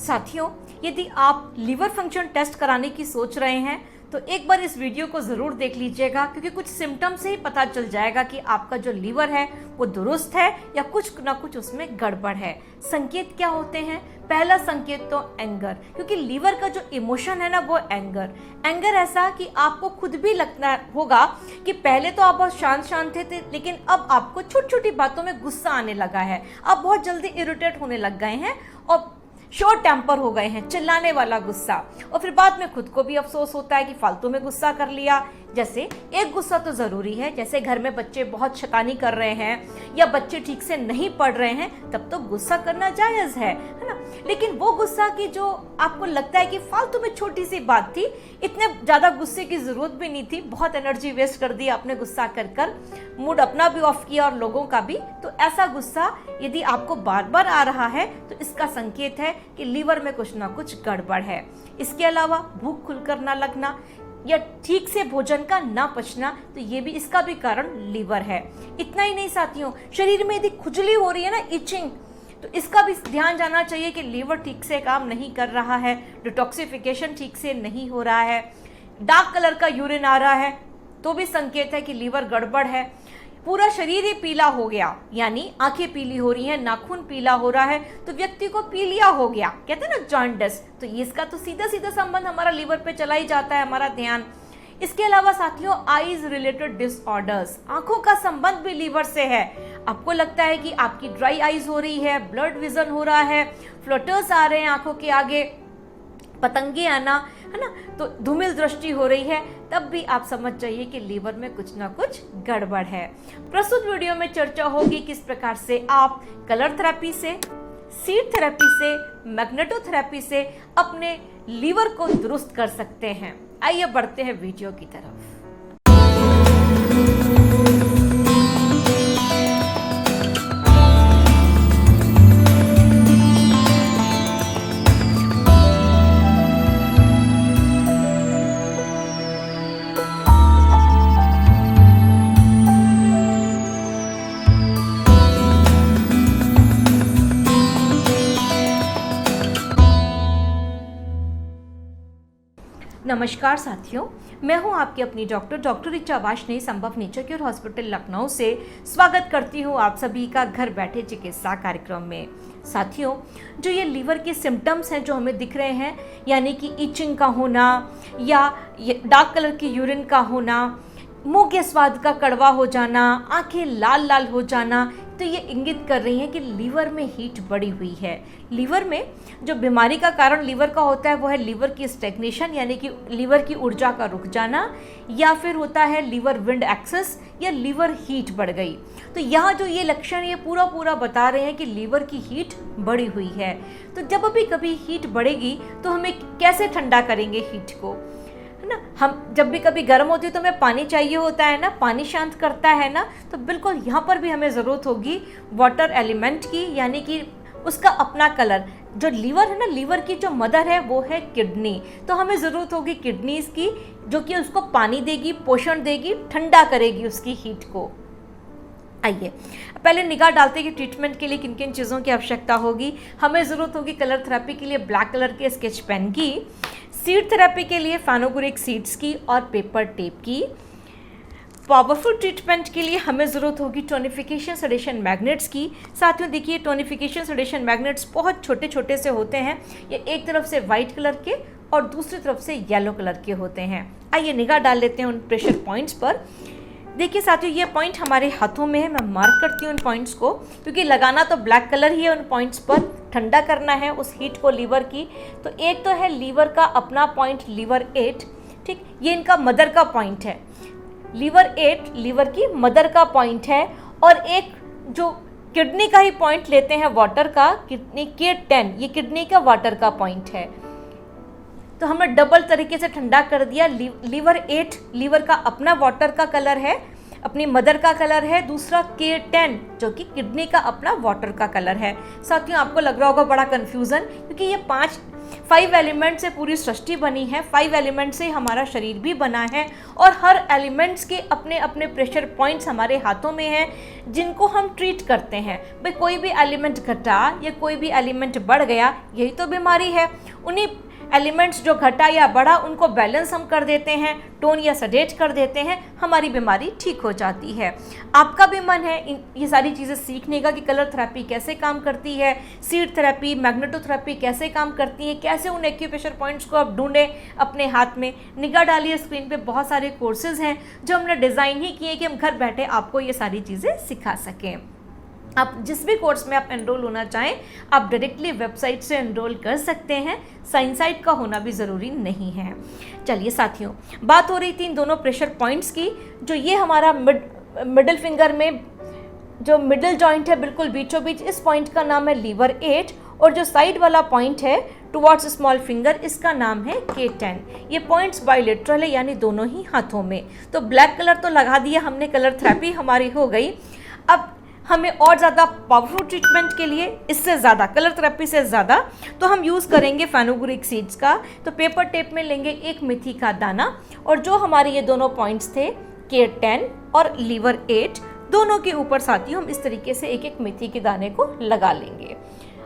साथियों, यदि आप लीवर फंक्शन टेस्ट कराने की सोच रहे हैं तो एक बार इस वीडियो को ज़रूर देख लीजिएगा, क्योंकि कुछ सिम्टम से ही पता चल जाएगा कि आपका जो लीवर है वो दुरुस्त है या कुछ ना कुछ उसमें गड़बड़ है। संकेत क्या होते हैं? पहला संकेत तो एंगर, क्योंकि लीवर का जो इमोशन है ना वो एंगर ऐसा कि आपको खुद भी लगता होगा कि पहले तो आप बहुत शांत शांत थे, लेकिन अब आपको छोटी छोटी बातों में गुस्सा आने लगा है, आप बहुत जल्दी इरिटेट होने लग गए हैं और शॉर्ट टेम्पर हो गए हैं, चिल्लाने वाला गुस्सा। और फिर बाद में खुद को भी अफसोस होता है कि फालतू में गुस्सा कर लिया। जैसे एक गुस्सा तो ज़रूरी है, जैसे घर में बच्चे बहुत शैतानी कर रहे हैं या बच्चे ठीक से नहीं पढ़ रहे हैं, तब तो गुस्सा करना जायज़ है ना। लेकिन वो गुस्सा की जो आपको लगता है कि फालतू में छोटी सी बात थी, इतने ज़्यादा गुस्से की ज़रूरत भी नहीं थी, बहुत एनर्जी वेस्ट कर दी आपने गुस्सा कर मूड अपना भी ऑफ किया और लोगों का भी। तो ऐसा गुस्सा यदि आपको बार बार आ रहा है तो इसका संकेत है कि लीवर में कुछ ना कुछ गड़बड़ है। इसके अलावा भूख खुलकर ना लगना या ठीक से भोजन का ना पचना, तो ये भी इसका भी कारण लीवर है। इतना ही नहीं साथियों, शरीर में यदि खुजली हो रही है ना, इचिंग, तो इसका भी ध्यान जाना चाहिए कि लीवर ठीक से काम नहीं कर रहा है, डिटॉक्सिफिकेशन ठीक से नहीं हो रहा है, डार्क कलर का यूरिन आ रहा है तो भी संकेत है कि लीवर गड़बड़ है। पूरा शरीर ही पीला हो गया, यानी आंखें पीली हो रही हैं, नाखून पीला हो रहा है, तो व्यक्ति को पीलिया हो गया, कहते हैं ना जॉन्डिस। तो इसका तो सीधा सीधा संबंध हमारा लीवर पे चला ही जाता है, हमारा ध्यान। इसके अलावा साथियों, आईज रिलेटेड डिसऑर्डर्स, आंखों का संबंध भी लीवर से है। आपको लगता है कि आपकी ड्राई आईज हो रही है, ब्लड विजन हो रहा है, फ्लटर्स आ रहे हैं आंखों के आगे, पतंगे आना, है ना, तो धूमिल दृष्टि हो रही है, तब भी आप समझ जाइए कि लीवर में कुछ ना कुछ गड़बड़ है। प्रस्तुत वीडियो में चर्चा होगी किस प्रकार से आप कलर थेरेपी से, सीड थेरेपी से, मैग्नेटोथेरेपी से अपने लीवर को दुरुस्त कर सकते हैं। आइए बढ़ते हैं वीडियो की तरफ। नमस्कार साथियों, मैं हूं आपकी अपनी डॉक्टर ऋचा वार्ष्णेय, संभव नेचर केयर हॉस्पिटल लखनऊ से स्वागत करती हूं आप सभी का घर बैठे चिकित्सा कार्यक्रम में। साथियों, जो ये लीवर के सिम्टम्स हैं जो हमें दिख रहे हैं, यानी कि इचिंग का होना या डार्क कलर की यूरिन का होना, मुंह के स्वाद का कड़वा हो जाना, आंखें लाल लाल हो जाना, तो ये इंगित कर रही हैं कि लीवर में हीट बढ़ी हुई है। लीवर में जो बीमारी का कारण लीवर का होता है वो है लीवर की स्टैग्नेशन, यानी कि लीवर की ऊर्जा का रुक जाना, या फिर होता है लीवर विंड एक्सेस या लीवर हीट बढ़ गई। तो यहाँ जो ये लक्षण ये पूरा बता रहे हैं कि लीवर की हीट बढ़ी हुई है। तो जब भी कभी हीट बढ़ेगी तो हमें कैसे ठंडा करेंगे हीट को, है ना। हम जब भी कभी गर्म होती है तो हमें पानी चाहिए होता है ना, पानी शांत करता है ना, तो बिल्कुल यहाँ पर भी हमें ज़रूरत होगी वाटर एलिमेंट की, यानी कि उसका अपना कलर। जो लीवर है ना, लीवर की जो मदर है वो है किडनी, तो हमें ज़रूरत होगी किडनीज की, जो कि उसको पानी देगी, पोषण देगी, ठंडा करेगी उसकी हीट को। आइए पहले निगाह डालते हैं कि ट्रीटमेंट के लिए किन किन चीज़ों की आवश्यकता होगी। हमें ज़रूरत होगी कलर थेरेपी के लिए ब्लैक कलर के स्केच पेन की, सीड थेरेपी के लिए फेनोग्रीक सीड्स की और पेपर टेप की। पावरफुल ट्रीटमेंट के लिए हमें ज़रूरत होगी टोनिफिकेशन सेडेशन मैग्नेट्स की। साथियों देखिए, टोनिफिकेशन सेडेशन मैग्नेट्स बहुत छोटे छोटे से होते हैं, ये एक तरफ से वाइट कलर के और दूसरी तरफ से येलो कलर के होते हैं। आइए निगाह डाल लेते हैं उन प्रेशर पॉइंट्स पर। देखिए साथियों, ये पॉइंट हमारे हाथों में है, मैं मार्क करती हूँ उन पॉइंट्स को, क्योंकि लगाना तो ब्लैक कलर ही है उन पॉइंट्स पर, ठंडा करना है उस हीट को लीवर की। तो एक तो है लीवर का अपना पॉइंट लीवर 8, ठीक, ये इनका मदर का पॉइंट है। लीवर 8 लीवर की मदर का पॉइंट है, और एक जो किडनी का ही पॉइंट लेते हैं वाटर का, किडनी के 10, ये किडनी का वाटर का पॉइंट है। तो हमने डबल तरीके से ठंडा कर दिया। लीवर 8 लीवर का अपना वाटर का कलर है, अपनी मदर का कलर है, दूसरा K10 जो कि किडनी का अपना वाटर का कलर है। साथियों आपको लग रहा होगा बड़ा कंफ्यूजन, क्योंकि ये 5 एलिमेंट से पूरी सृष्टि बनी है, 5 एलिमेंट से हमारा शरीर भी बना है और हर एलिमेंट्स के अपने अपने प्रेशर पॉइंट्स हमारे हाथों में हैं जिनको हम ट्रीट करते हैं। भाई कोई भी एलिमेंट घटा या कोई भी एलिमेंट बढ़ गया, यही तो बीमारी है। उन्हीं एलिमेंट्स जो घटा या बढ़ा उनको बैलेंस हम कर देते हैं, टोन या सडेट कर देते हैं, हमारी बीमारी ठीक हो जाती है। आपका भी मन है ये सारी चीज़ें सीखने का कि कलर थेरेपी कैसे काम करती है, सीड थेरेपी, मैग्नेटोथेरेपी कैसे काम करती है, कैसे उन एक्यूप्रेशर पॉइंट्स को आप ढूंढें अपने हाथ में। निगाह डालिए स्क्रीन पे, बहुत सारे कोर्सेज हैं जो हमने डिज़ाइन ही किए कि हम घर बैठे आपको ये सारी चीज़ें सिखा सकें। आप जिस भी कोर्स में आप एनरोल होना चाहें, आप डायरेक्टली वेबसाइट से एनरोल कर सकते हैं, साइंसाइट का होना भी ज़रूरी नहीं है। चलिए साथियों, बात हो रही थी इन दोनों प्रेशर पॉइंट्स की। जो ये हमारा मिडिल फिंगर में जो मिडिल जॉइंट है बिल्कुल बीचों बीच, इस पॉइंट का नाम है लीवर 8 और जो साइड वाला पॉइंट है टुवर्ड्स स्मॉल फिंगर, इसका नाम है K10। ये पॉइंट्स बायलेटरल है, यानी दोनों ही हाथों में। तो ब्लैक कलर तो लगा दिया हमने, कलर थेरेपी हमारी हो गई। अब हमें और ज़्यादा पावरफुल ट्रीटमेंट के लिए, इससे ज़्यादा कलर थेरेपी से ज़्यादा, तो हम यूज़ करेंगे फेनुग्रीक सीड्स का। तो पेपर टेप में लेंगे एक मेथी का दाना और जो हमारे ये दोनों पॉइंट्स थे K10 और लीवर 8, दोनों के ऊपर साथियों हम इस तरीके से एक एक मेथी के दाने को लगा लेंगे।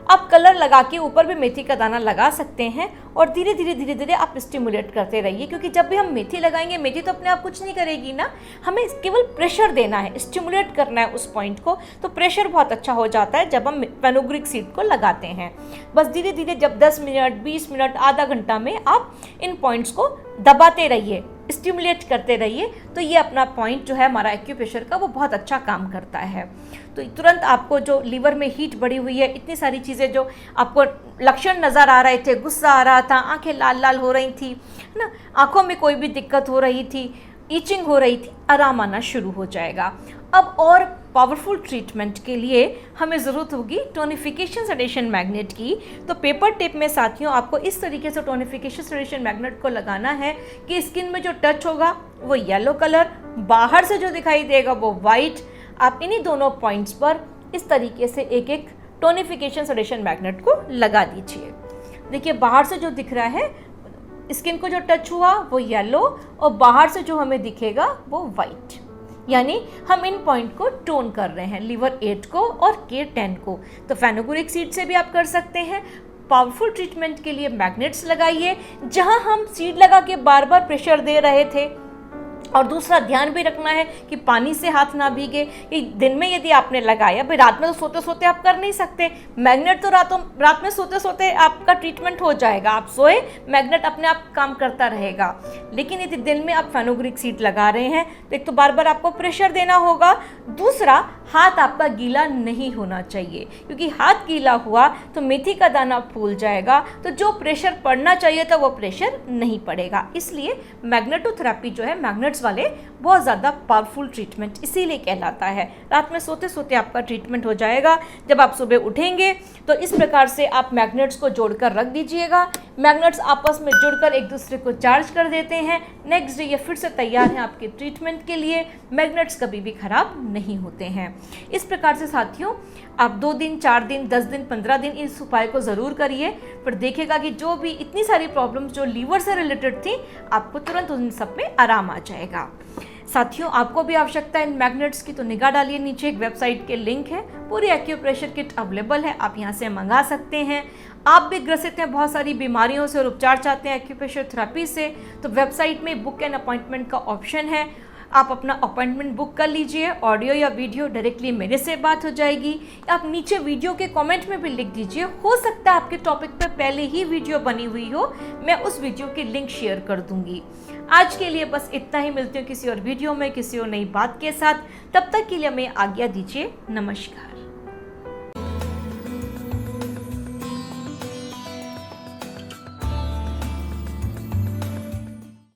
आप कलर लगा के ऊपर भी मेथी का दाना लगा सकते हैं और धीरे धीरे आप स्टिमुलेट करते रहिए, क्योंकि जब भी हम मेथी लगाएंगे, मेथी तो अपने आप कुछ नहीं करेगी ना, हमें केवल प्रेशर देना है, स्टिमुलेट करना है उस पॉइंट को। तो प्रेशर बहुत अच्छा हो जाता है जब हम फेनुग्रीक सीड को लगाते हैं। बस धीरे धीरे जब 10 मिनट, 20 मिनट, आधा घंटा में आप इन पॉइंट्स को दबाते रहिए, स्टिमुलेट करते रहिए, तो ये अपना पॉइंट जो है हमारा एक्यूप्रेशर का, वो बहुत अच्छा काम करता है। तो तुरंत आपको जो लीवर में हीट बढ़ी हुई है, इतनी सारी चीज़ें जो आपको लक्षण नज़र आ रहे थे, गुस्सा आ रहा था, आंखें लाल लाल हो रही थी, है ना, आंखों में कोई भी दिक्कत हो रही थी, ईचिंग हो रही थी, आराम आना शुरू हो जाएगा। अब और पावरफुल ट्रीटमेंट के लिए हमें ज़रूरत होगी टोनिफिकेशन सेडेशन मैग्नेट की। तो पेपर टिप में साथियों आपको इस तरीके से टोनिफिकेशन सेडेशन मैग्नेट को लगाना है कि स्किन में जो टच होगा वो येलो कलर, बाहर से जो दिखाई देगा वो वाइट। आप इन्हीं दोनों पॉइंट्स पर इस तरीके से एक एक टोनिफिकेशन सेडेशन मैग्नेट को लगा दीजिए। देखिए बाहर से जो दिख रहा है, स्किन को जो टच हुआ वो येलो और बाहर से जो हमें दिखेगा वो वाइट, यानी हम इन पॉइंट को टोन कर रहे हैं, लीवर 8 को और K10 को। तो फेनुग्रीक सीड से भी आप कर सकते हैं। पावरफुल ट्रीटमेंट के लिए मैग्नेट्स लगाइए, जहां हम सीड लगा के बार बार प्रेशर दे रहे थे। और दूसरा ध्यान भी रखना है कि पानी से हाथ ना भीगे। कि दिन में यदि आपने लगाया, भाई रात में तो सोते सोते आप कर नहीं सकते, मैग्नेट तो रात में सोते सोते आपका ट्रीटमेंट हो जाएगा, आप सोए, मैग्नेट अपने आप काम करता रहेगा। लेकिन यदि दिन में आप फेनुग्रीक सीड लगा रहे हैं तो एक तो बार बार आपको प्रेशर देना होगा, दूसरा हाथ आपका गीला नहीं होना चाहिए, क्योंकि हाथ गीला हुआ तो मेथी का दाना फूल जाएगा, तो जो प्रेशर पड़ना चाहिए था वो प्रेशर नहीं पड़ेगा। इसलिए मैग्नेटोथेरेपी जो है, मैग्नेट्स वाले, बहुत ज़्यादा पावरफुल ट्रीटमेंट इसीलिए कहलाता है। रात में सोते सोते आपका ट्रीटमेंट हो जाएगा। जब आप सुबह उठेंगे तो इस प्रकार से आप मैग्नेट्स को जोड़कर रख दीजिएगा। मैग्नेट्स आपस में जुड़कर एक दूसरे को चार्ज कर देते हैं। नेक्स्ट डे ये फिर से तैयार हैं आपके ट्रीटमेंट के लिए। मैग्नेट्स कभी भी खराब नहीं होते हैं। इस प्रकार से साथियों आप 2 दिन, 4 दिन, 10 दिन, 15 दिन इस उपाय को ज़रूर करिए, पर देखिएगा कि जो भी इतनी सारी प्रॉब्लम्स जो लीवर से रिलेटेड थी, आपको तुरंत उन सब में आराम आ जाएगा। साथियों आपको भी आवश्यकता है इन मैग्नेट्स की, तो निगाह डालिए, नीचे एक वेबसाइट के लिंक है, पूरी एक्यूप्रेशर किट अवेलेबल है, आप यहाँ से मंगा सकते हैं। आप भी ग्रसित हैं बहुत सारी बीमारियों से और उपचार चाहते हैं एक्यूप्रेशर थेरेपी से, तो वेबसाइट में बुक एन अपॉइंटमेंट का ऑप्शन है, आप अपना अपॉइंटमेंट बुक कर लीजिए। ऑडियो या वीडियो डायरेक्टली मेरे से बात हो जाएगी। आप नीचे वीडियो के कमेंट में भी लिख दीजिए, हो सकता है आपके टॉपिक पर पहले ही वीडियो बनी हुई हो, मैं उस वीडियो की लिंक शेयर कर दूंगी। आज के लिए बस इतना ही, मिलती हूँ किसी और वीडियो में किसी और नई बात के साथ। तब तक के लिए हमें आज्ञा दीजिए। नमस्कार।